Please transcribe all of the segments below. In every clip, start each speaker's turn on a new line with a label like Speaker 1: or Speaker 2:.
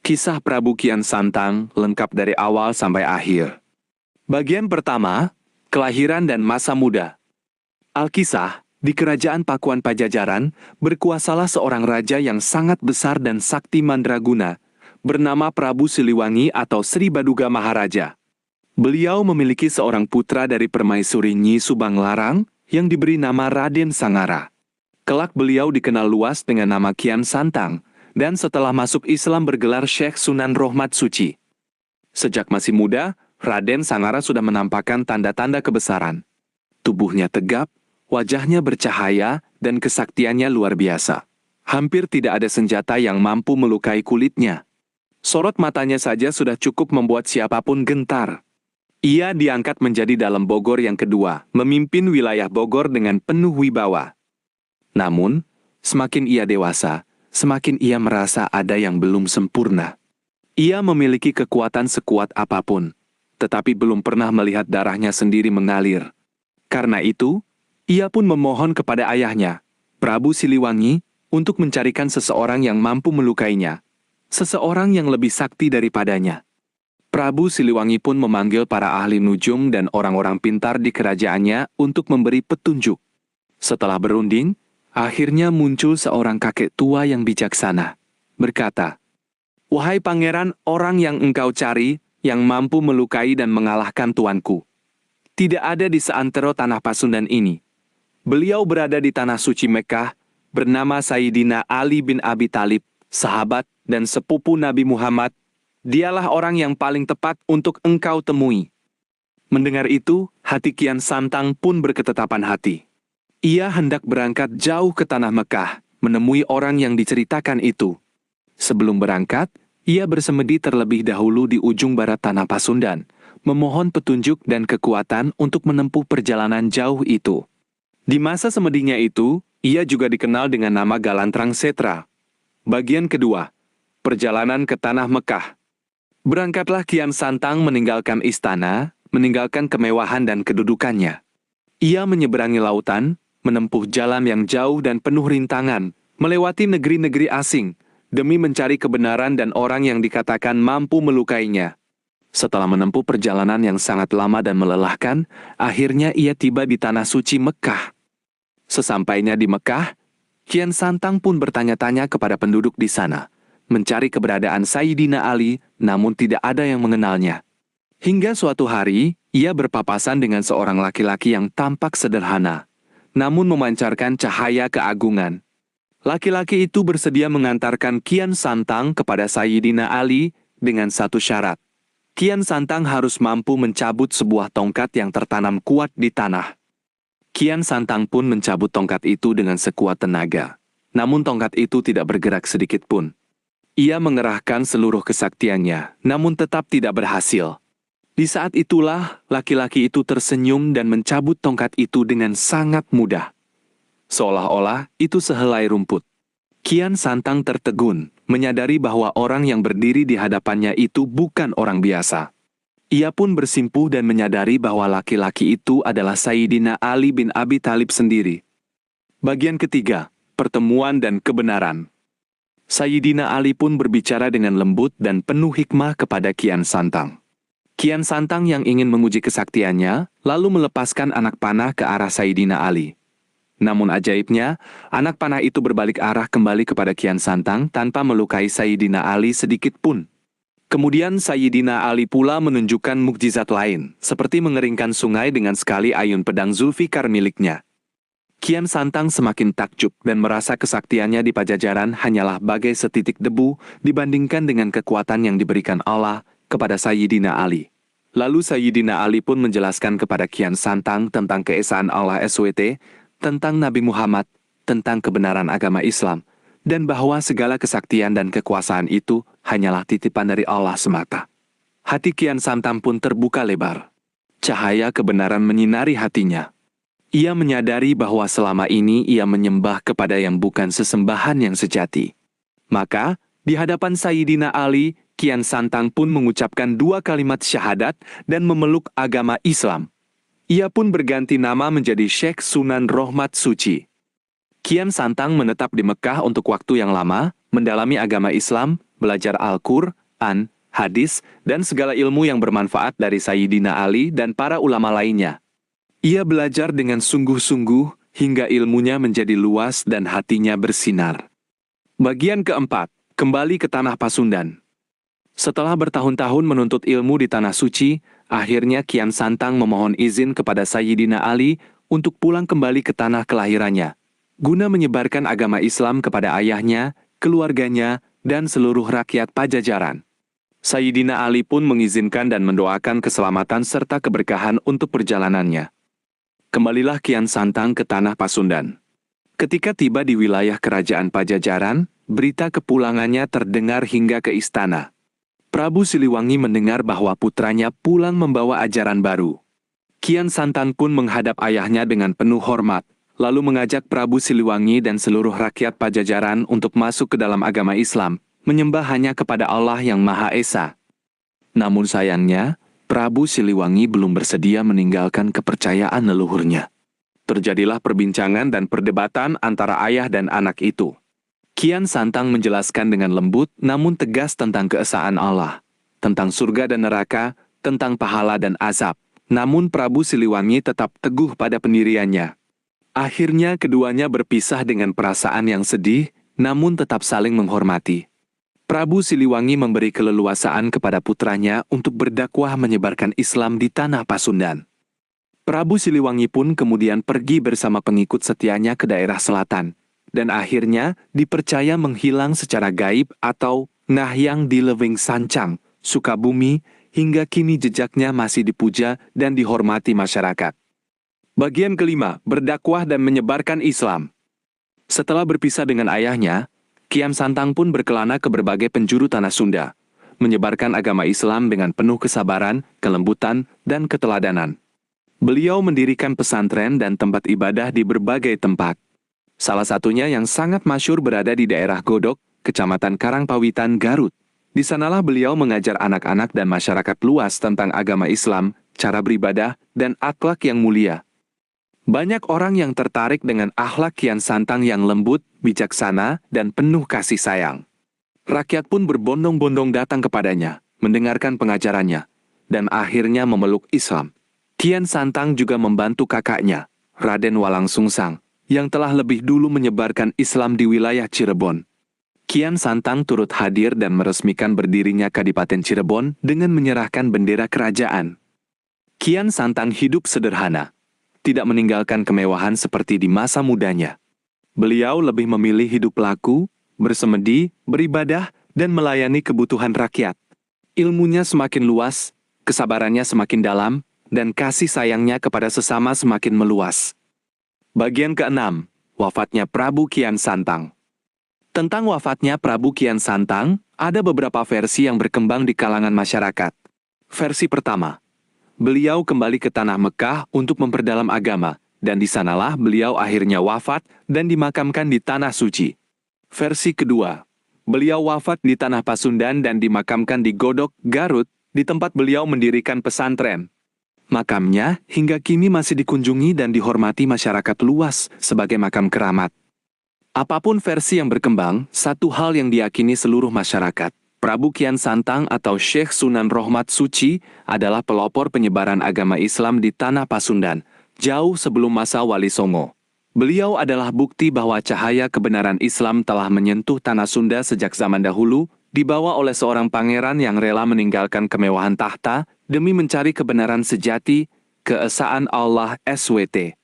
Speaker 1: Kisah Prabu Kian Santang lengkap dari awal sampai akhir. Bagian pertama, kelahiran dan masa muda. Alkisah, di kerajaan Pakuan Pajajaran, berkuasalah seorang raja yang sangat besar dan sakti mandraguna, bernama Prabu Siliwangi atau Sri Baduga Maharaja. Beliau memiliki seorang putra dari permaisuri Nyi Subanglarang yang diberi nama Raden Sangara. Kelak beliau dikenal luas dengan nama Kian Santang, dan setelah masuk Islam bergelar Syekh Sunan Rohmat Suci. Sejak masih muda, Raden Sangara sudah menampakkan tanda-tanda kebesaran. Tubuhnya tegap, wajahnya bercahaya, dan kesaktiannya luar biasa. Hampir tidak ada senjata yang mampu melukai kulitnya. Sorot matanya saja sudah cukup membuat siapapun gentar. Ia diangkat menjadi Dalem Bogor yang kedua, memimpin wilayah Bogor dengan penuh wibawa. Namun, semakin ia dewasa, semakin ia merasa ada yang belum sempurna. Ia memiliki kekuatan sekuat apapun, tetapi belum pernah melihat darahnya sendiri mengalir. Karena itu, ia pun memohon kepada ayahnya, Prabu Siliwangi, untuk mencarikan seseorang yang mampu melukainya. Seseorang yang lebih sakti daripadanya. Prabu Siliwangi pun memanggil para ahli nujum dan orang-orang pintar di kerajaannya untuk memberi petunjuk. Setelah berunding, akhirnya muncul seorang kakek tua yang bijaksana, berkata, "Wahai pangeran, orang yang engkau cari, yang mampu melukai dan mengalahkan tuanku, tidak ada di seantero tanah Pasundan ini. Beliau berada di tanah suci Mekah, bernama Sayyidina Ali bin Abi Thalib, sahabat dan sepupu Nabi Muhammad. Dialah orang yang paling tepat untuk engkau temui." Mendengar itu, hati Kian Santang pun berketetapan hati. Ia hendak berangkat jauh ke tanah Mekah, menemui orang yang diceritakan itu. Sebelum berangkat, ia bersemedi terlebih dahulu di ujung barat tanah Pasundan, memohon petunjuk dan kekuatan untuk menempuh perjalanan jauh itu. Di masa semedinya itu, ia juga dikenal dengan nama Galantrang Setra. Bagian kedua, perjalanan ke tanah Mekah. Berangkatlah Kian Santang meninggalkan istana, meninggalkan kemewahan dan kedudukannya. Ia menyeberangi lautan, menempuh jalan yang jauh dan penuh rintangan, melewati negeri-negeri asing, demi mencari kebenaran dan orang yang dikatakan mampu melukainya. Setelah menempuh perjalanan yang sangat lama dan melelahkan, akhirnya ia tiba di tanah suci Mekah. Sesampainya di Mekah, Kian Santang pun bertanya-tanya kepada penduduk di sana, mencari keberadaan Sayyidina Ali, namun tidak ada yang mengenalnya. Hingga suatu hari, ia berpapasan dengan seorang laki-laki yang tampak sederhana, namun memancarkan cahaya keagungan. Laki-laki itu bersedia mengantarkan Kian Santang kepada Sayyidina Ali dengan satu syarat. Kian Santang harus mampu mencabut sebuah tongkat yang tertanam kuat di tanah. Kian Santang pun mencabut tongkat itu dengan sekuat tenaga. Namun tongkat itu tidak bergerak sedikit pun. Ia mengerahkan seluruh kesaktiannya, namun tetap tidak berhasil. Di saat itulah, laki-laki itu tersenyum dan mencabut tongkat itu dengan sangat mudah. Seolah-olah itu sehelai rumput. Kian Santang tertegun, menyadari bahwa orang yang berdiri di hadapannya itu bukan orang biasa. Ia pun bersimpuh dan menyadari bahwa laki-laki itu adalah Sayyidina Ali bin Abi Thalib sendiri. Bagian ketiga, pertemuan dan kebenaran. Sayyidina Ali pun berbicara dengan lembut dan penuh hikmah kepada Kian Santang. Kian Santang yang ingin menguji kesaktiannya, lalu melepaskan anak panah ke arah Sayyidina Ali. Namun ajaibnya, anak panah itu berbalik arah kembali kepada Kian Santang tanpa melukai Sayyidina Ali sedikit pun. Kemudian Sayyidina Ali pula menunjukkan mukjizat lain, seperti mengeringkan sungai dengan sekali ayun pedang Zulfikar miliknya. Kian Santang semakin takjub dan merasa kesaktiannya di Pajajaran hanyalah bagai setitik debu dibandingkan dengan kekuatan yang diberikan Allah kepada Sayyidina Ali. Lalu Sayyidina Ali pun menjelaskan kepada Kian Santang tentang keesaan Allah SWT, tentang Nabi Muhammad, tentang kebenaran agama Islam, dan bahwa segala kesaktian dan kekuasaan itu hanyalah titipan dari Allah semata. Hati Kian Santang pun terbuka lebar. Cahaya kebenaran menyinari hatinya. Ia menyadari bahwa selama ini ia menyembah kepada yang bukan sesembahan yang sejati. Maka, di hadapan Sayyidina Ali, Kian Santang pun mengucapkan 2 kalimat syahadat dan memeluk agama Islam. Ia pun berganti nama menjadi Syekh Sunan Rohmat Suci. Kian Santang menetap di Mekah untuk waktu yang lama, mendalami agama Islam, belajar Al-Qur'an, hadis, dan segala ilmu yang bermanfaat dari Sayyidina Ali dan para ulama lainnya. Ia belajar dengan sungguh-sungguh hingga ilmunya menjadi luas dan hatinya bersinar. Bagian keempat, kembali ke tanah Pasundan. Setelah bertahun-tahun menuntut ilmu di Tanah Suci, akhirnya Kian Santang memohon izin kepada Sayyidina Ali untuk pulang kembali ke tanah kelahirannya, guna menyebarkan agama Islam kepada ayahnya, keluarganya, dan seluruh rakyat Pajajaran. Sayyidina Ali pun mengizinkan dan mendoakan keselamatan serta keberkahan untuk perjalanannya. Kembalilah Kian Santang ke tanah Pasundan. Ketika tiba di wilayah kerajaan Pajajaran, berita kepulangannya terdengar hingga ke istana. Prabu Siliwangi mendengar bahwa putranya pulang membawa ajaran baru. Kian Santang pun menghadap ayahnya dengan penuh hormat, lalu mengajak Prabu Siliwangi dan seluruh rakyat Pajajaran untuk masuk ke dalam agama Islam, menyembah hanya kepada Allah yang Maha Esa. Namun sayangnya, Prabu Siliwangi belum bersedia meninggalkan kepercayaan leluhurnya. Terjadilah perbincangan dan perdebatan antara ayah dan anak itu. Kian Santang menjelaskan dengan lembut namun tegas tentang keesaan Allah, tentang surga dan neraka, tentang pahala dan azab. Namun Prabu Siliwangi tetap teguh pada pendiriannya. Akhirnya keduanya berpisah dengan perasaan yang sedih, namun tetap saling menghormati. Prabu Siliwangi memberi keleluasaan kepada putranya untuk berdakwah menyebarkan Islam di tanah Pasundan. Prabu Siliwangi pun kemudian pergi bersama pengikut setianya ke daerah selatan, dan akhirnya dipercaya menghilang secara gaib atau Nahyang di Leweng Sancang, Sukabumi, hingga kini jejaknya masih dipuja dan dihormati masyarakat. Bagian kelima, berdakwah dan menyebarkan Islam. Setelah berpisah dengan ayahnya, Kian Santang pun berkelana ke berbagai penjuru tanah Sunda, menyebarkan agama Islam dengan penuh kesabaran, kelembutan, dan keteladanan. Beliau mendirikan pesantren dan tempat ibadah di berbagai tempat. Salah satunya yang sangat masyhur berada di daerah Godok, Kecamatan Karangpawitan, Garut. Di sanalah beliau mengajar anak-anak dan masyarakat luas tentang agama Islam, cara beribadah, dan akhlak yang mulia. Banyak orang yang tertarik dengan akhlak Kian Santang yang lembut, bijaksana, dan penuh kasih sayang. Rakyat pun berbondong-bondong datang kepadanya, mendengarkan pengajarannya, dan akhirnya memeluk Islam. Kian Santang juga membantu kakaknya, Raden Walang Sungsang, yang telah lebih dulu menyebarkan Islam di wilayah Cirebon. Kian Santang turut hadir dan meresmikan berdirinya Kadipaten Cirebon dengan menyerahkan bendera kerajaan. Kian Santang hidup sederhana, tidak meninggalkan kemewahan seperti di masa mudanya. Beliau lebih memilih hidup laku, bersemedi, beribadah, dan melayani kebutuhan rakyat. Ilmunya semakin luas, kesabarannya semakin dalam, dan kasih sayangnya kepada sesama semakin meluas. Bagian keenam, wafatnya Prabu Kian Santang. Tentang wafatnya Prabu Kian Santang, ada beberapa versi yang berkembang di kalangan masyarakat. Versi pertama, beliau kembali ke tanah Mekah untuk memperdalam agama, dan di sanalah beliau akhirnya wafat dan dimakamkan di Tanah Suci. Versi kedua, beliau wafat di tanah Pasundan dan dimakamkan di Godok, Garut, di tempat beliau mendirikan pesantren. Makamnya hingga kini masih dikunjungi dan dihormati masyarakat luas sebagai makam keramat. Apapun versi yang berkembang, satu hal yang diyakini seluruh masyarakat, Prabu Kian Santang atau Syekh Sunan Rohmat Suci adalah pelopor penyebaran agama Islam di tanah Pasundan, jauh sebelum masa Wali Songo. Beliau adalah bukti bahwa cahaya kebenaran Islam telah menyentuh tanah Sunda sejak zaman dahulu, dibawa oleh seorang pangeran yang rela meninggalkan kemewahan tahta demi mencari kebenaran sejati, keesaan Allah SWT.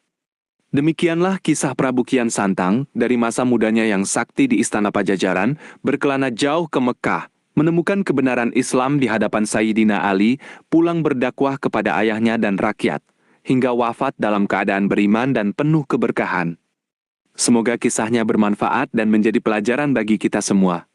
Speaker 1: Demikianlah kisah Prabu Kian Santang dari masa mudanya yang sakti di Istana Pajajaran, berkelana jauh ke Mekah, menemukan kebenaran Islam di hadapan Sayyidina Ali, pulang berdakwah kepada ayahnya dan rakyat, hingga wafat dalam keadaan beriman dan penuh keberkahan. Semoga kisahnya bermanfaat dan menjadi pelajaran bagi kita semua.